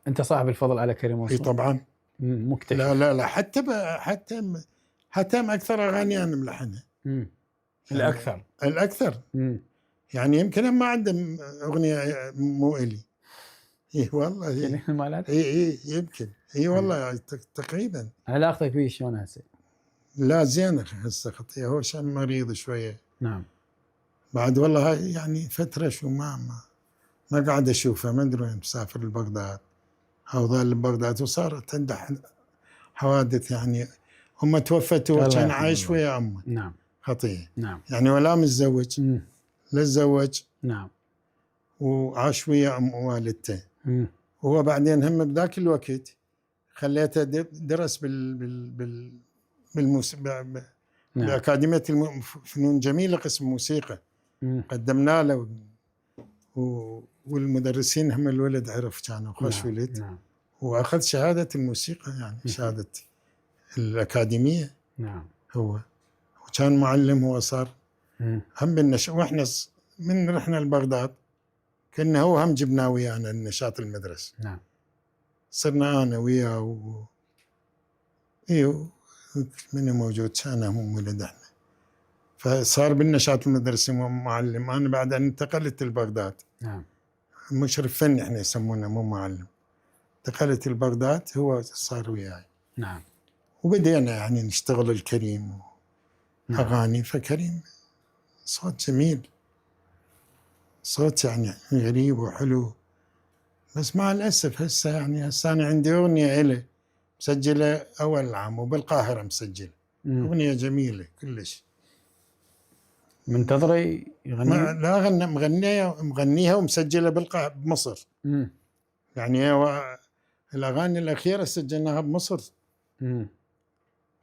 أنت صاحب الفضل على كريم اي وصل. طبعا. مكتشف. لا حتى أكثر أغاني أنا ملحنها. يعني الأكثر. يعني يمكن ما عندهم أغنية مو إلي. إيه والله. مالات. يمكن. والله تقريبا. علاقتك بيه شلون هسه؟ لا زين هسه خطية، هو عشان مريض شوية. نعم. بعد والله هاي يعني فترة شو ما قاعد أشوفه، ما أدري وين، مسافر لبغداد أو ظل ببغداد، وصارت عنده حوادث يعني. هم توفت وكان عايش ويا أمه. نعم. خطية. نعم. يعني ولا متزوج. لا تزوج. نعم. وعاش ويا والدته. هو بعدين هم بذاك الوقت خليته درس بأكاديمية الفنون الجميلة قسم موسيقى. قدمنا له والمدرسين هم الولد عرف كانوا خوش ولد. نعم. وأخذ شهادة الموسيقى يعني شهادة الأكاديمية. نعم. هو وكان معلم. هو صار هم وإحنا من رحنا لبغداد كنا هو هم جبنا ويانا النشاط المدرسي. نعم. صرنا أنا وياه من موجود كان هم ولد احنا. فصار بالنشاط المدرسي معلم. أنا بعد أن انتقلت لبغداد. نعم. مشرف فني احنا يسمونه، مو معلم. انتقلت لبغداد هو صار وياي. نعم. وبدينا يعني نشتغل الكريم أغاني. فكريم صوت جميل، صوت يعني غريب وحلو. بس مع الأسف هسه أنا عندي أغنية إله مسجلة أول عام وبالقاهرة مسجلة. أغنية جميلة كلش. منتظرة يغني؟ لا مغنيها ومسجلة بمصر. يعني الأغاني الأخيرة سجلناها بمصر.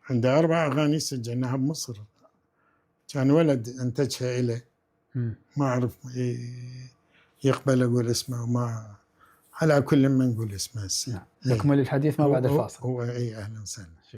عنده 4 أغاني سجلناها بمصر. كان ولد أنتجها إله. ما أعرف يقبل أقول اسمه وما على كل من نقول اسمه هسه. نكمل الحديث ما بعد الفاصل. أهلا وسهلا.